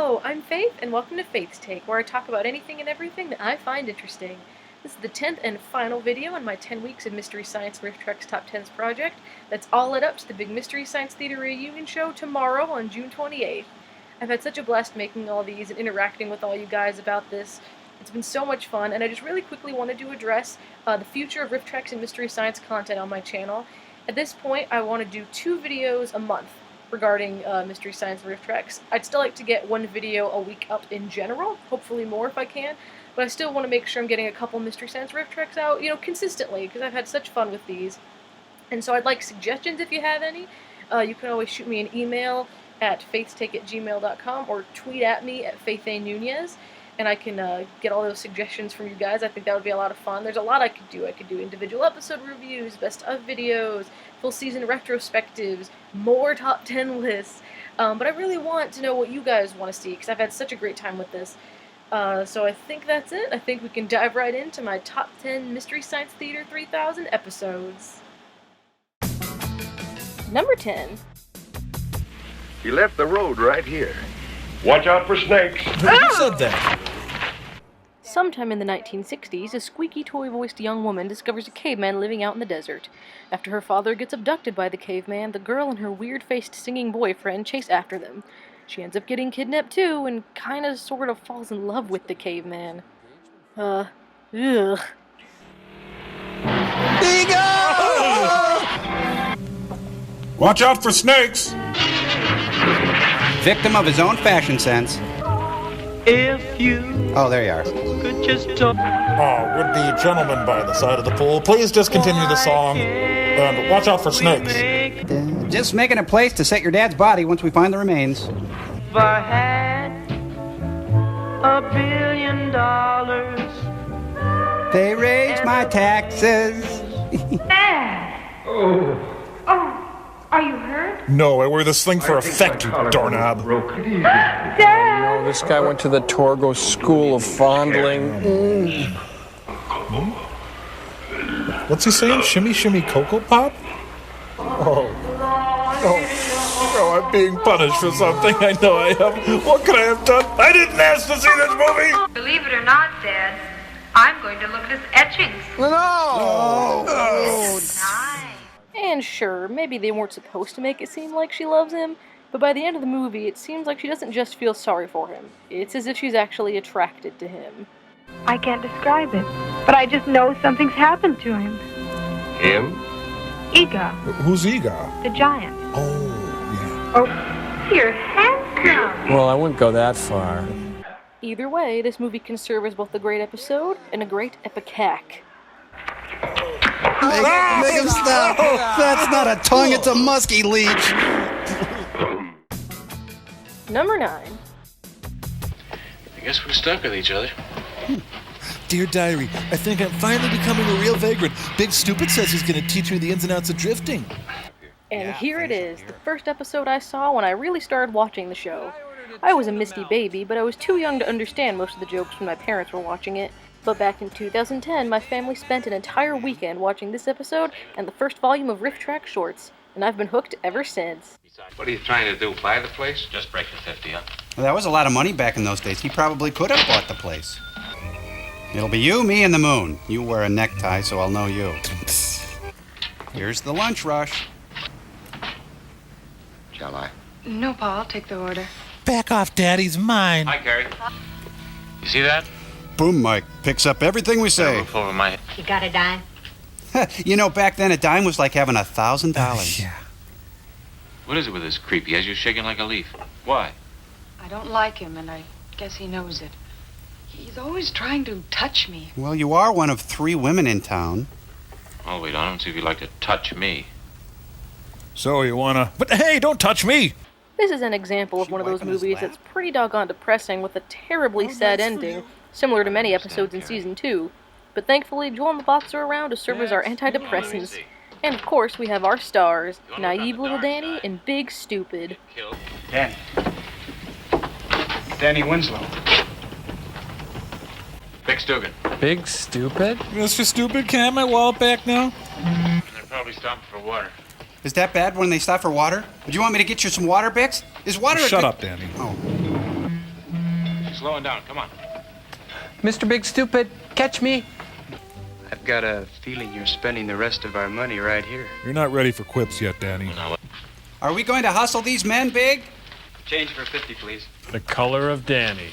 Hello, I'm Faith, and welcome to Faith's Take, where I talk about anything and everything that I find interesting. This is the 10th and final video in my 10 Weeks of Mystery Science Riff Trek's Top 10s project that's all led up to the big Mystery Science Theater reunion show tomorrow on June 28th. I've had such a blast making all these and interacting with all you guys about this. It's been so much fun, and I just really quickly wanted to address the future of Riff Treks and Mystery Science content on my channel. At this point, I want to do 2 videos a month regarding Mystery Science Riff Treks. I'd still like to get 1 video a week up in general, hopefully more if I can, but I still want to make sure I'm getting a couple Mystery Science Riff Treks out, consistently, because I've had such fun with these. And so I'd like suggestions if you have any. You can always shoot me an email at faithstake@gmail.com or tweet at me at faithanunez, and I can get all those suggestions from you guys. I think that would be a lot of fun. There's a lot I could do. I could do individual episode reviews, best of videos, full season retrospectives, more top 10 lists. But I really want to know what you guys want to see, because I've had such a great time with this. So I think that's it. I think we can dive right into my top 10 Mystery Science Theater 3000 episodes. Number 10. He left the road right here. Watch out for snakes. Who said that? Sometime in the 1960s, a squeaky toy-voiced young woman discovers a caveman living out in the desert. After her father gets abducted by the caveman, the girl and her weird-faced singing boyfriend chase after them. She ends up getting kidnapped too, and kinda sorta falls in love with the caveman. Ugh. Ego! Watch out for snakes! Victim of his own fashion sense. If you Oh, there you are. could just talk. Would the gentleman by the side of the pool please just continue the song? And watch out for snakes. Just making a place to set your dad's body once we find the remains. If I had $1 billion, They raise my taxes. Are you hurt? No, I wear this thing for effect, you doorknob. Dad! This guy went to the Torgo School of Fondling. What's he saying? Shimmy, shimmy, Cocoa Pop? Oh, I'm being punished for something. I know I am. What could I have done? I didn't ask to see this movie! Believe it or not, Dad, I'm going to look at his etchings. Nice. And sure, maybe they weren't supposed to make it seem like she loves him, but by the end of the movie, it seems like she doesn't just feel sorry for him. It's as if she's actually attracted to him. I can't describe it, but I just know something's happened to him. Him? Ega, Who's Ega? the giant. Oh, yeah. Oh, you're handsome. Well, I wouldn't go that far. Either way, this movie can serve as both a great episode and a great epicac. Make him stop. That's not a tongue, it's a musky leech. Number 9. I guess we're stuck with each other. Dear Diary, I think I'm finally becoming a real vagrant. Big Stupid says he's going to teach me the ins and outs of drifting. And here it is, the first episode I saw when I really started watching the show. I was a misty baby, but I was too young to understand most of the jokes when my parents were watching it. But back in 2010, my family spent an entire weekend watching this episode and the first volume of Riff Track shorts, and I've been hooked ever since. What are you trying to do, buy the place? Just break the 50, huh? Well, that was a lot of money back in those days. He probably could have bought the place. It'll be you, me, and the moon. You wear a necktie, so I'll know you. Here's the lunch rush. Shall I? No, Paul, I'll take the order. Back off, Daddy's mine. Hi, Carrie. You see that? Boom mic picks up everything we A say. roof over my head. You got a dime? Back then a dime was like having $1,000. Yeah. What is it with this creep? He has you shaking like a leaf. Why? I don't like him, and I guess he knows it. He's always trying to touch me. Well, you are one of 3 women in town. I'll wait on him and see if he'd like to touch me. So you wanna... But hey, don't touch me! This is an example of one of those movies that's pretty doggone depressing with a terribly sad ending, similar to many episodes in Season 2. But thankfully, Joel and the bots are around to serve as our antidepressants. And of course, we have our stars, Naive Little Danny and Big Stupid. Danny Winslow. Big Stugan. Big Stupid? Mr. Stupid, can I have my wallet back now? They're probably stopping for water. Is that bad when they stop for water? Would you want me to get you some water, Bix? Is water Shut up, Danny. Oh. slowing down. Come on. Mr. Big Stupid, catch me. I've got a feeling you're spending the rest of our money right here. You're not ready for quips yet, Danny. Are we going to hustle these men, Big? Change for 50, please. The color of Danny.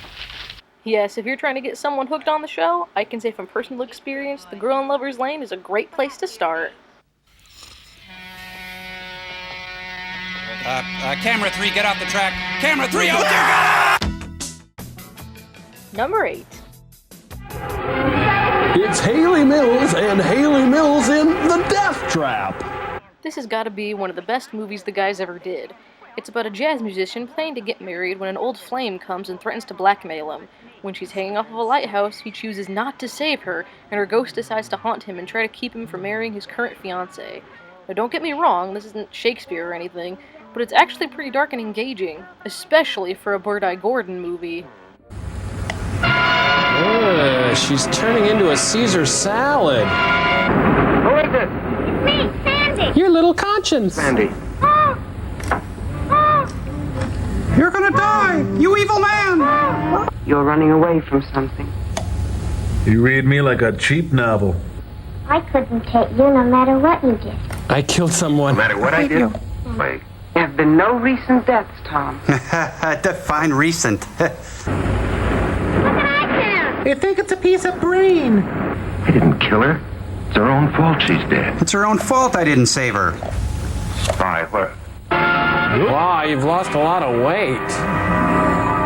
Yes, if you're trying to get someone hooked on the show, I can say from personal experience, The Girl in Lover's Lane is a great place to start. Camera 3, get off the track. Camera 3, oh dear God! Number 8. It's Haley Mills and Haley Mills in The Death Trap. This has got to be one of the best movies the guys ever did. It's about a jazz musician planning to get married when an old flame comes and threatens to blackmail him. When she's hanging off of a lighthouse, he chooses not to save her, and her ghost decides to haunt him and try to keep him from marrying his current fiancée. Now don't get me wrong, this isn't Shakespeare or anything, but it's actually pretty dark and engaging, especially for a Bird-Eye Gordon movie. She's turning into a Caesar salad. Who is it? Me, Sandy. Your little conscience. Sandy. You're gonna die, you evil man! You're running away from something. You read me like a cheap novel. I couldn't take you no matter what you did. I killed someone. No matter what I did. Wait. There have been no recent deaths, Tom. Define recent. You think it's a piece of brain. I didn't kill her. It's her own fault she's dead. It's her own fault I didn't save her. Spy, what? Wow, you've lost a lot of weight.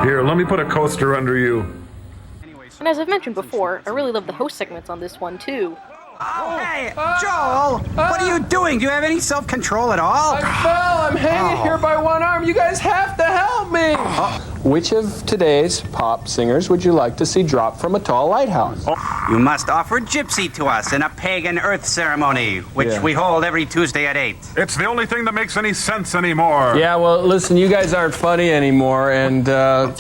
Here, let me put a coaster under you. And as I've mentioned before, I really love the host segments on this one too. Oh, hey, Joel! What are you doing? Do you have any self-control at all? I fell! I'm hanging here by one arm. You guys have to help me! Which of today's pop singers would you like to see drop from a tall lighthouse? You must offer gypsy to us in a pagan earth ceremony, which we hold every Tuesday at 8. It's the only thing that makes any sense anymore. Yeah, well, listen, you guys aren't funny anymore, and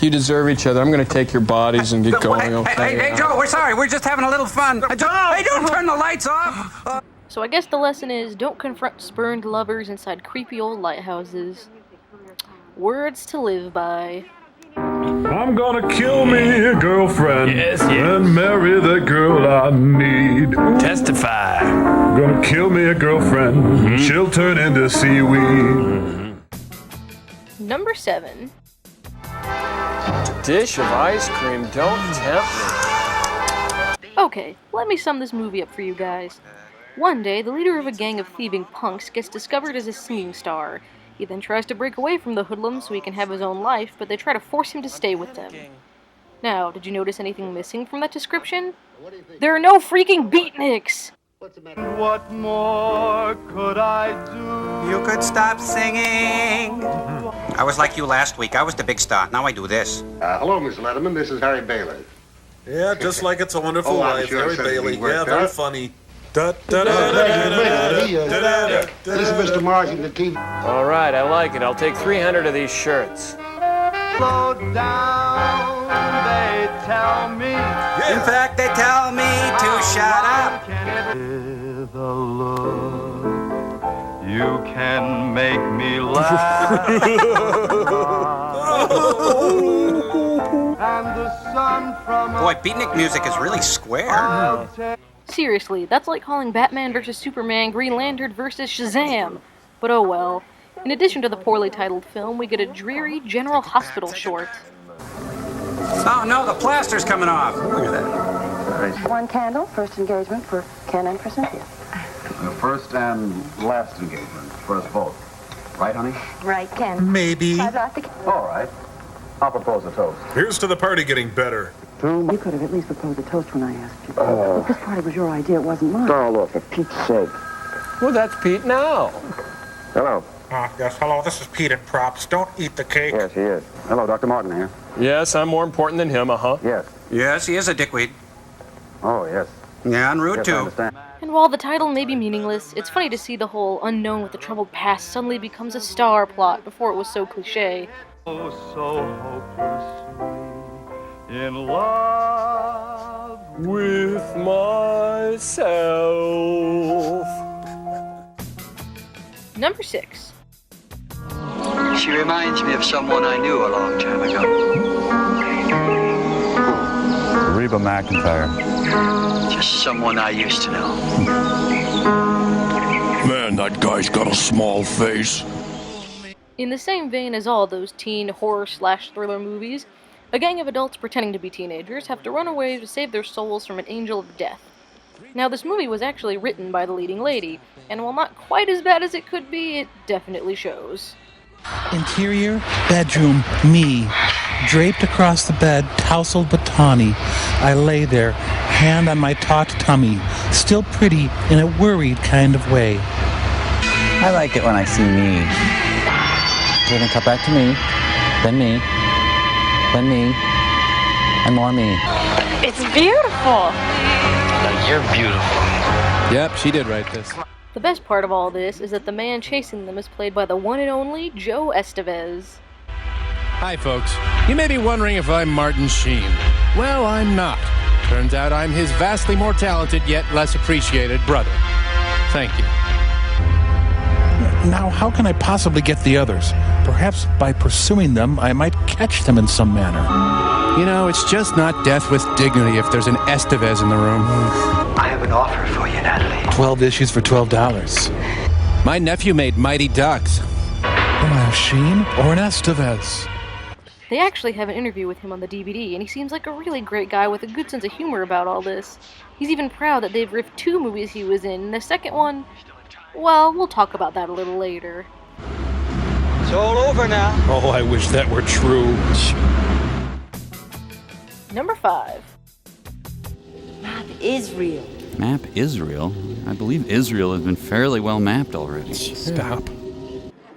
you deserve each other. I'm going to take your bodies and get going, okay? Hey, Joe, we're sorry. We're just having a little fun. Hey, don't turn the lights off! So I guess the lesson is, don't confront spurned lovers inside creepy old lighthouses. Words to live by. I'm gonna kill me a girlfriend and marry the girl I need. Testify. Gonna kill me a girlfriend. She'll turn into seaweed. Number 7. Dish of ice cream, don't tempt me. Okay, let me sum this movie up for you guys. One day, the leader of a gang of thieving punks gets discovered as a singing star. He then tries to break away from the hoodlums so he can have his own life, but they try to force him to stay with them. Now, did you notice anything missing from that description? There are no freaking beatniks! What more could I do? You could stop singing. I was like you last week. I was the big star. Now I do this. Hello, Mr. Letterman. This is Harry Bailey. Yeah, just like It's a Wonderful Oh, I'm Life. sure Harry certainly Bailey. worked Yeah, out. very funny. This is Mr. Marsh and the TV. All right, I like it. I'll take 300 of these shirts. Slow down, they tell me. In fact, they tell me to shut up. With a look, you can make me laugh. And the sun from Boy, beatnik music is really square. Seriously, that's like calling Batman vs. Superman, Green Lantern vs. Shazam. But oh well. In addition to the poorly titled film, we get a dreary General Hospital short. Oh no, the plaster's coming off. Look at that. One candle, first engagement for Ken and for Cynthia. The first and last engagement for us both. Right, honey? Right, Ken. Maybe. I'd like to... All right. I'll propose a toast. Here's to the party getting better. You could have at least proposed a toast when I asked you. Look, this party was your idea, it wasn't mine. Oh, look, for Pete's sake. Well, that's Pete now. Hello. Yes, hello, this is Pete at Props. Don't eat the cake. Yes, he is. Hello, Dr. Martin here. Yes, I'm more important than him, Yes. Yes, he is a dickweed. Oh, yes. Yeah, and rude Yes, I too. understand. And while the title may be meaningless, it's funny to see the whole unknown with the troubled past suddenly becomes a star plot before it was so cliche. Oh, so hopelessly in love with myself. Number 6. She reminds me of someone I knew a long time ago. Reba McEntire? Just someone I used to know. Man, that guy's got a small face. In the same vein as all those teen horror/thriller movies, a gang of adults pretending to be teenagers have to run away to save their souls from an angel of death. Now, this movie was actually written by the leading lady, and while not quite as bad as it could be, it definitely shows. Interior, bedroom, me. Draped across the bed, tousled but tawny. I lay there, hand on my taut tummy, still pretty in a worried kind of way. I like it when I see me. Then cut back to me, then me, and more me. It's beautiful. You're beautiful. Yep, she did write this. The best part of all this is that the man chasing them is played by the one and only Joe Estevez. Hi, folks. You may be wondering if I'm Martin Sheen. Well, I'm not. Turns out I'm his vastly more talented yet less appreciated brother. Thank you. Now, how can I possibly get the others? Perhaps by pursuing them, I might catch them in some manner. You know, it's just not death with dignity if there's an Estevez in the room. I have an offer for you, Natalie. 12 issues for $12. My nephew made Mighty Ducks. Am I a Sheen or an Estevez? They actually have an interview with him on the DVD, and he seems like a really great guy with a good sense of humor about all this. He's even proud that they've riffed 2 movies he was in, and the second one, well, we'll talk about that a little later. It's all over now. Oh, I wish that were true. Number 5. Map Israel. Map Israel? I believe Israel has been fairly well mapped already. Stop.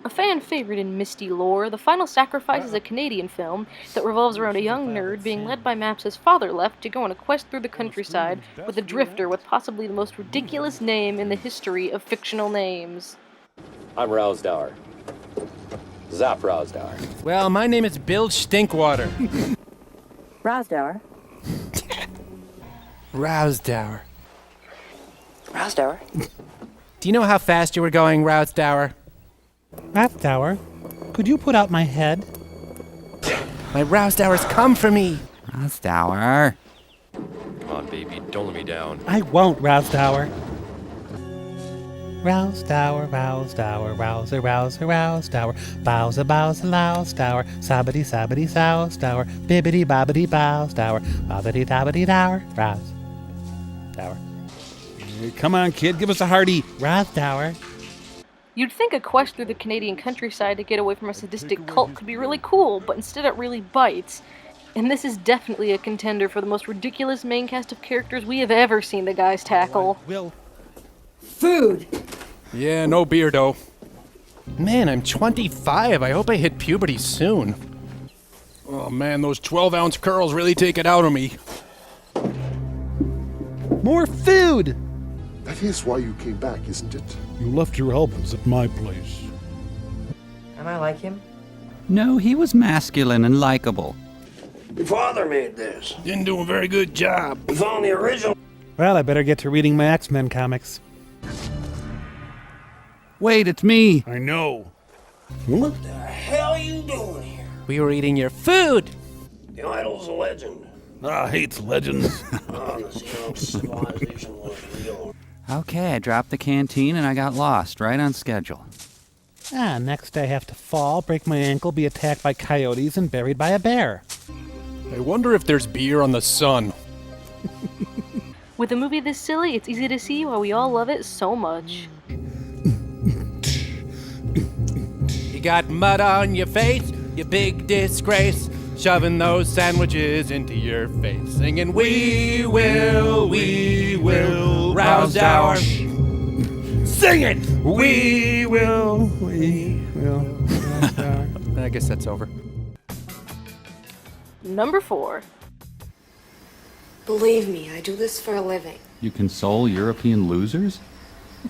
A fan favorite in Misty lore, The Final Sacrifice is a Canadian film that revolves around a young nerd being led by Maps' father left to go on a quest through the countryside with a drifter with possibly the most ridiculous name in the history of fictional names. I'm Rousdower. Zap Rousdower. Well, my name is Bill Stinkwater. Rousdower. Rousdower. Rousdower. Do you know how fast you were going, Rousdower? Rousdower, could you put out my head? My Rousdowers come for me. Rousdower. Come on, baby, don't let me down. I won't, Rousdower. Rousdower, Rousdower, Rouser, Rouser, Rousdower, Bowser, Bowser, Lousdower, Sabbity, Sabbity, Sousdower, Bibbity, Bobbity, Bowsdower, Bobbity, Dobbity, Dower, Rousdower. Come on, kid, give us a hearty Rousdower. You'd think a quest through the Canadian countryside to get away from a sadistic cult could be really cool, but instead it really bites. And this is definitely a contender for the most ridiculous main cast of characters we have ever seen the guys tackle. Will. Food. Yeah, no beardo. Man, I'm 25. I hope I hit puberty soon. Oh man, those 12-ounce curls really take it out of me. More food! That is why you came back, isn't it? You left your albums at my place. Am I like him? No, he was masculine and likable. Your father made this. Didn't do a very good job. He found the original. Well, I better get to reading my X-Men comics. Wait, it's me. I know. What the hell are you doing here? We were eating your food. The idol's a legend. I hate legends. Civilization was real. Okay, I dropped the canteen and I got lost, right on schedule. Next I have to fall, break my ankle, be attacked by coyotes, and buried by a bear. I wonder if there's beer on the sun. With a movie this silly, it's easy to see why we all love it so much. You got mud on your face, you big disgrace, shoving those sandwiches into your face, singing, we will, Rousdower. Sing it! We will, Rousdower. I guess that's over. Number 4. Believe me, I do this for a living. You console European losers?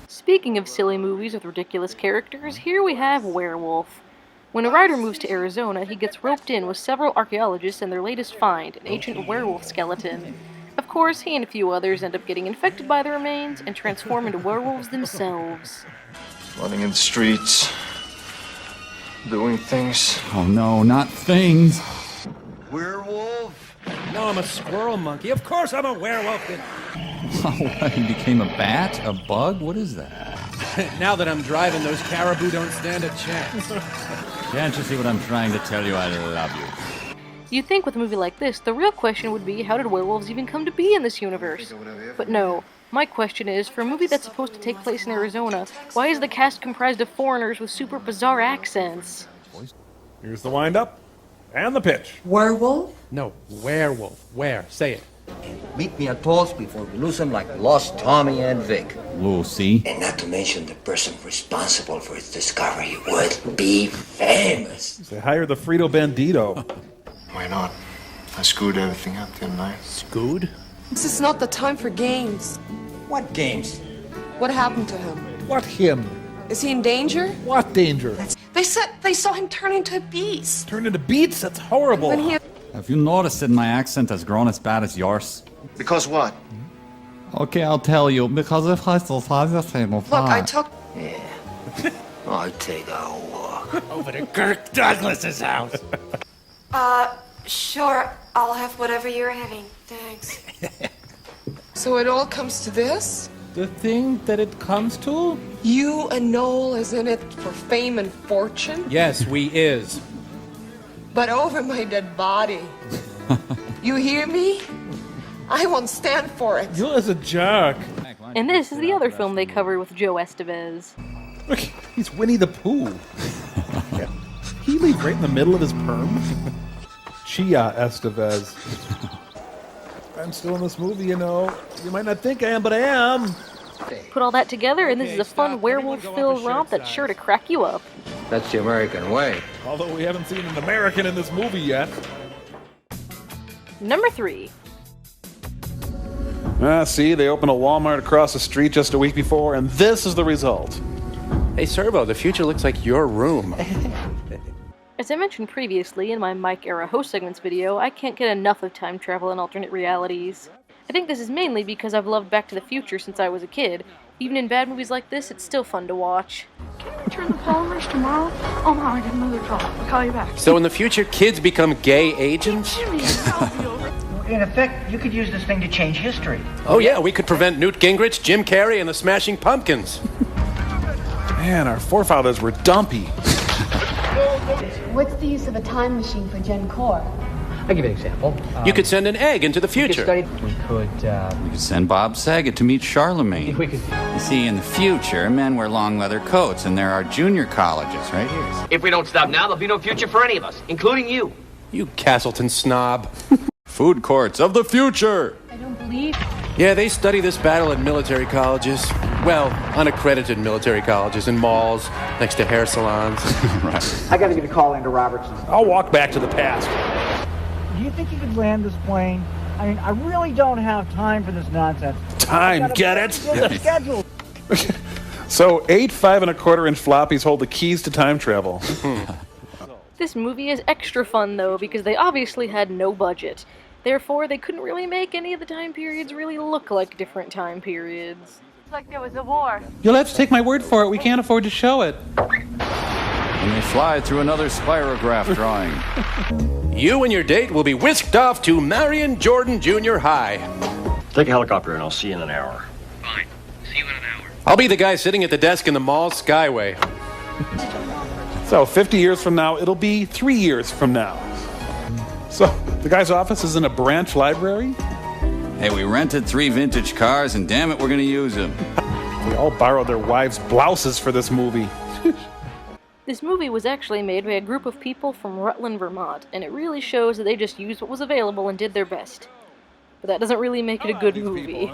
Speaking of silly movies with ridiculous characters, here we have Werewolf. When a writer moves to Arizona, he gets roped in with several archaeologists and their latest find, an ancient werewolf skeleton. Of course, he and a few others end up getting infected by the remains and transform into werewolves themselves. Running in the streets, doing things. Oh no, not things. Werewolf? No, I'm a squirrel monkey. Of course I'm a werewolf. He became a bat? A bug? What is that? Now that I'm driving, those caribou don't stand a chance. Can't you see what I'm trying to tell you? I love you. You'd think with a movie like this, the real question would be, how did werewolves even come to be in this universe? But no. My question is, for a movie that's supposed to take place in Arizona, why is the cast comprised of foreigners with super bizarre accents? Here's the wind-up and the pitch. Werewolf? No, werewolf. Where? Say it. Meet me at Paul's before we lose them like Lost Tommy and Vic. Lucy. And not to mention the person responsible for its discovery would be famous. They hired the Frito Bandito. Why not? I screwed everything up, didn't I? Screwed? This is not the time for games. What games? What happened to him? What him? Is he in danger? What danger? They said they saw him turn into a beast. Turn into beats? That's horrible. When he... Have you noticed that my accent has grown as bad as yours? Because what? Okay, I'll tell you. Because if I still find the same Look, I took... Yeah. I'll take a walk. Over to Kirk Douglas's house. Sure. I'll have whatever you're having. Thanks. So it all comes to this? The thing that it comes to? You and Noel is in it for fame and fortune? Yes, we is. But over my dead body. You hear me? I won't stand for it. You're as a jerk. And this is the other film they covered with Joe Estevez. Look, he's Winnie the Pooh. He leave right in the middle of his perm. Chia Estevez. I'm still in this movie, you know. You might not think I am, but I am. Put all that together, and this is a fun werewolf-filled romp that's sure to crack you up. That's the American way. Although we haven't seen an American in this movie yet. Number 3. See, they opened a Walmart across the street just a week before, and this is the result. Hey, Servo, the future looks like your room. As I mentioned previously in my Mike Era Host Segments video, I can't get enough of time travel and alternate realities. I think this is mainly because I've loved Back to the Future since I was a kid. Even in bad movies like this, it's still fun to watch. Can you return the polymers tomorrow? Oh, Mom, I got another call. I'll call you back. So in the future, kids become gay agents? In effect, you could use this thing to change history. Oh yeah, we could prevent Newt Gingrich, Jim Carrey, and the Smashing Pumpkins. Man, our forefathers were dumpy. What's the use of a time machine for Gen Core? I'll give you an example. You could send an egg into the future. We could send Bob Saget to meet Charlemagne. We could... You see, in the future, men wear long leather coats, and there are junior colleges right here. If we don't stop now, there'll be no future for any of us, including you. You Castleton snob. Food courts of the future! I don't believe... Yeah, they study this battle at military colleges. Well, unaccredited military colleges in malls, next to hair salons. Right. I gotta get a call into Robertson. I'll walk back to the past. Do you think you could land this plane? I mean, I really don't have time for this nonsense. Time, get it? Schedule. So 8 5 1/4-inch floppies hold the keys to time travel. This movie is extra fun though, because they obviously had no budget. Therefore, they couldn't really make any of the time periods really look like different time periods. It's like there was a war. You'll have to take my word for it. We can't afford to show it. And they fly through another spirograph drawing. You and your date will be whisked off to Marion Jordan Junior High. Take a helicopter and I'll see you in an hour. Fine. See you in an hour. I'll be the guy sitting at the desk in the mall Skyway. So 50 years from now, it'll be 3 years from now. So the guy's office is in a branch library? Hey, we rented 3 vintage cars, and damn it, we're gonna use them. They all borrowed their wives' blouses for this movie. This movie was actually made by a group of people from Rutland, Vermont, and it really shows that they just used what was available and did their best. But that doesn't really make it a good movie.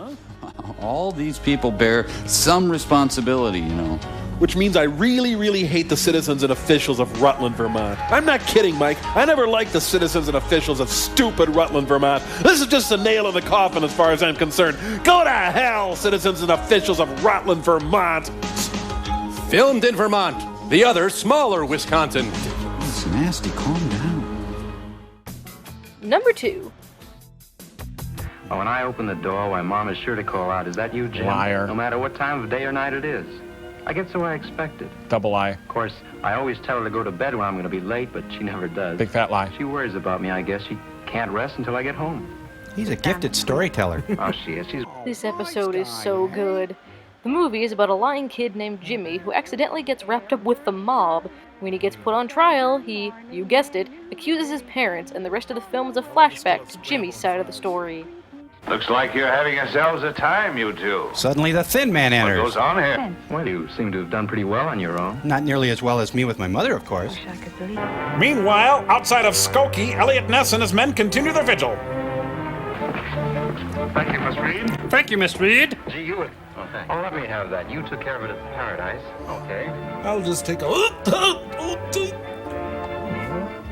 All these people bear some responsibility, you know. Which means I really, really hate the citizens and officials of Rutland, Vermont. I'm not kidding, Mike. I never liked the citizens and officials of stupid Rutland, Vermont. This is just a nail in the coffin as far as I'm concerned. Go to hell, citizens and officials of Rutland, Vermont. Filmed in Vermont. The other, smaller Wisconsin. It's nasty. Calm down. Number 2. Oh, when I open the door, my mom is sure to call out, "Is that you, Jim?" Liar. No matter what time of day or night it is. I get so I expected. Double lie. Of course, I always tell her to go to bed when I'm going to be late, but she never does. Big fat lie. She worries about me, I guess. She Can't rest until I get home. He's a gifted storyteller. Oh, she is. She's... This episode is so good. The movie is about a lying kid named Jimmy who accidentally gets wrapped up with the mob. When he gets put on trial, he, you guessed it, accuses his parents, and the rest of the film is a flashback to Jimmy's side of the story. Looks like you're having yourselves a time, you two. Suddenly the Thin Man What enters. goes on here? Well, you seem to have done pretty well on your own. Not nearly as well as me with my mother, of course. Meanwhile, outside of Skokie, Elliot Ness and his men continue their vigil. Thank you, Miss Reed. Thank you, Miss Reed. Gee, you would... Oh, let me have that. You took care of it at Paradise. Okay. I'll just take a...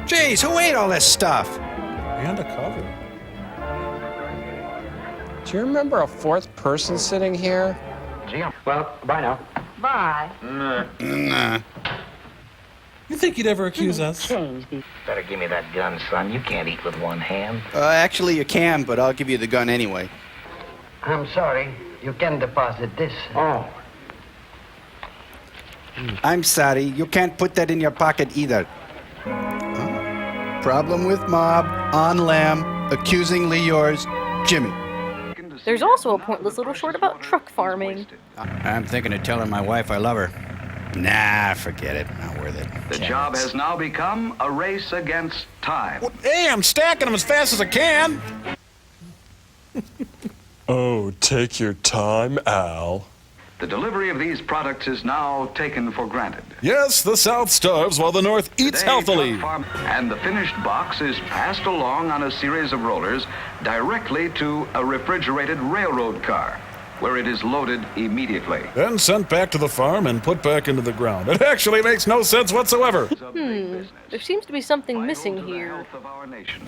Jeez, who ate all this stuff? And a cover. Do you remember a fourth person sitting here? Gee, well, bye now. Bye. Nah. You think you'd ever accuse us? Better give me that gun, son. You can't eat with one hand. Actually, you can, but I'll give you the gun anyway. I'm sorry. You can deposit this. Oh. I'm sorry, you can't put that in your pocket either. Huh? Problem with mob, on lam, accusingly yours, Jimmy. There's also a pointless little short about truck farming. I'm thinking of telling my wife I love her. Nah, forget it. Not worth it. The job has now become a race against time. Well, hey, I'm stacking them as fast as I can. Oh, take your time, Al. The delivery of these products is now taken for granted. Yes, the South starves while the North eats Today, healthily. And the finished box is passed along on a series of rollers directly to a refrigerated railroad car, where it is loaded immediately. Then sent back to the farm and put back into the ground. It actually makes no sense whatsoever. There seems to be something missing here.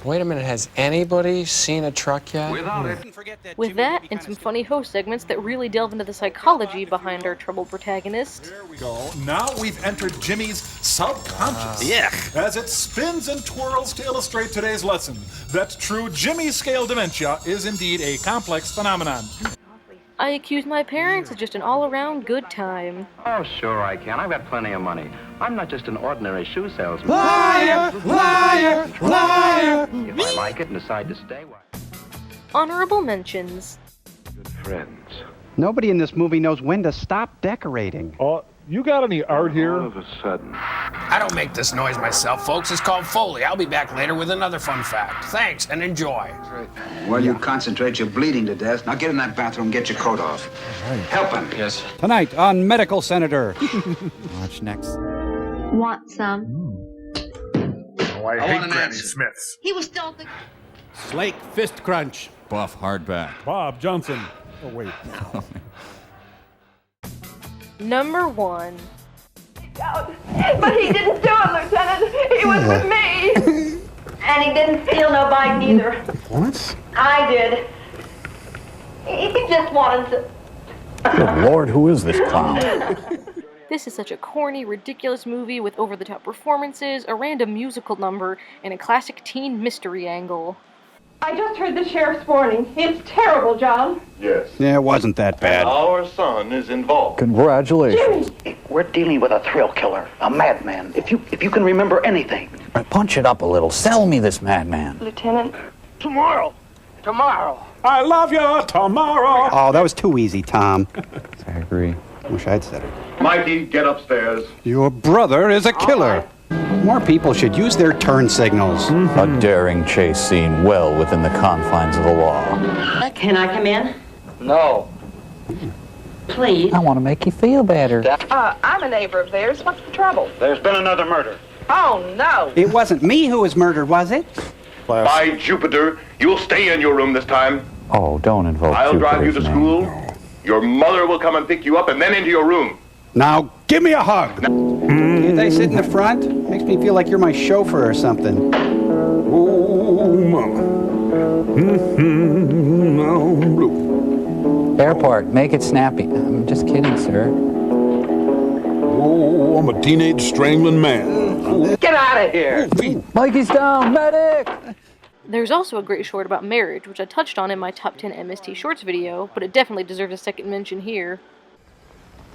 Wait a minute, has anybody seen a truck yet? With that, and some funny host segments that really delve into the psychology behind our troubled protagonist. There we go. Now we've entered Jimmy's subconscious. As it spins and twirls to illustrate today's lesson, that true Jimmy scale dementia is indeed a complex phenomenon. I accuse my parents of just an all-around good time. Oh, sure I can. I've got plenty of money. I'm not just an ordinary shoe salesman. Liar! Liar! Liar! If I like it and decide to stay, why? Honorable mentions. Good friends. Nobody in this movie knows when to stop decorating. You got any art here? All of a sudden. I don't make this noise myself, folks. It's called Foley. I'll be back later with another fun fact. Thanks, and enjoy. While you concentrate, you're bleeding to death. Now get in that bathroom and get your coat off. Help him. Yes. Tonight on Medical Senator. Watch next. Want some? Oh, I hate Granny Smiths. He was still the... Slake fist crunch. Buff hardback. Bob Johnson. Oh, wait. Number 1. But he didn't do it, Lieutenant. He was with me. And he didn't steal no bike either. What? I did. He just wanted to... Good Lord, who is this clown? This is such a corny, ridiculous movie with over-the-top performances, a random musical number, and a classic teen mystery angle. I just heard the sheriff's warning. It's terrible, John. Yes. Yeah, it wasn't that bad. Our son is involved. Congratulations. We're dealing with a thrill killer, a madman. If you can remember anything. Punch it up a little. Sell me this madman. Lieutenant. Tomorrow. I love you tomorrow. Oh, that was too easy, Tom. I agree. Wish I'd said it. Mikey, get upstairs. Your brother is a killer. More people should use their turn signals. A daring chase scene well within the confines of the law. Can I come in? No. Please. I want to make you feel better. I'm a neighbor of theirs. What's the trouble? There's been another murder. Oh, no. It wasn't me who was murdered, was it? By Jupiter, you'll stay in your room this time. Oh, don't invoke I'll drive you Jupiter's to name. school. Your mother will come and pick you up and then into your room. Now, give me a hug. Can't I sit in the front? Makes me feel like you're my chauffeur or something. Oh, mama. Airport, make it snappy. I'm just kidding, sir. Oh, I'm a teenage strangling man. Get out of here. Mikey's down, medic! There's also a great short about marriage, which I touched on in my top 10 MST Shorts video, but it definitely deserves a second mention here.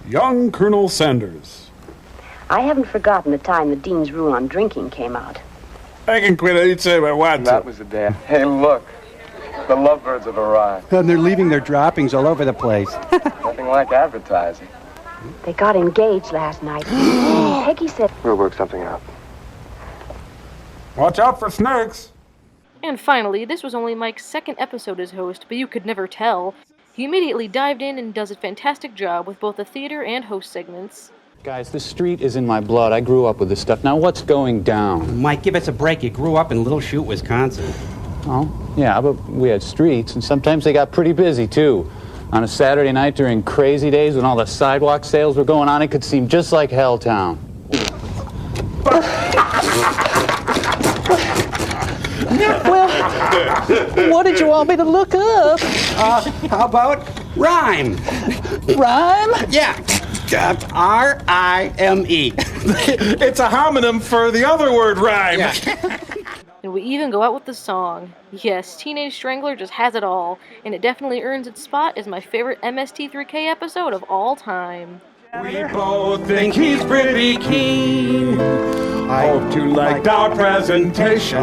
Young Colonel Sanders. I haven't forgotten the time the Dean's rule on drinking came out. I can quit anytime I want to. That was the day. Hey, look. The lovebirds have arrived. And they're leaving their droppings all over the place. Nothing like advertising. They got engaged last night. Peggy said... We'll work something out. Watch out for snakes. And finally, this was only Mike's second episode as host, but you could never tell. He immediately dived in and does a fantastic job with both the theater and host segments. Guys, this street is in my blood. I grew up with this stuff. Now what's going down? Mike, give us a break. You grew up in Little Chute, Wisconsin. Oh, yeah, but we had streets, and sometimes they got pretty busy, too. On a Saturday night during crazy days when all the sidewalk sales were going on, it could seem just like Helltown. Well, what did you want me to look up? How about rhyme? Rhyme? Yeah. R-I-M-E. It's a homonym for the other word rhyme. Yeah. And we even go out with the song. Yes, Teenage Strangler just has it all, and it definitely earns its spot as my favorite MST3K episode of all time. We both think he's pretty keen. I hope you liked our presentation.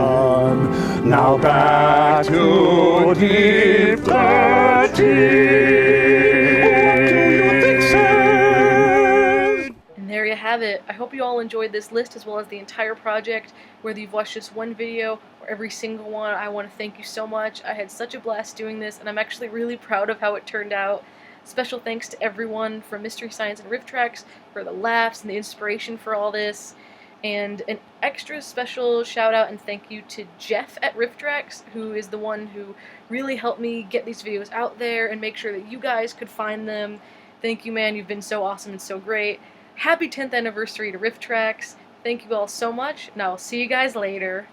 Now back to Deep 13. And there you have it. I hope you all enjoyed this list as well as the entire project. Whether you've watched just one video or every single one, I want to thank you so much. I had such a blast doing this, and I'm actually really proud of how it turned out. Special thanks to everyone from Mystery Science and Riff Tracks for the laughs and the inspiration for all this. And an extra special shout out and thank you to Jeff at Riff Tracks, who is the one who really helped me get these videos out there and make sure that you guys could find them. Thank you, man. You've been so awesome and so great. Happy 10th anniversary to Riff Tracks. Thank you all so much, and I will see you guys later.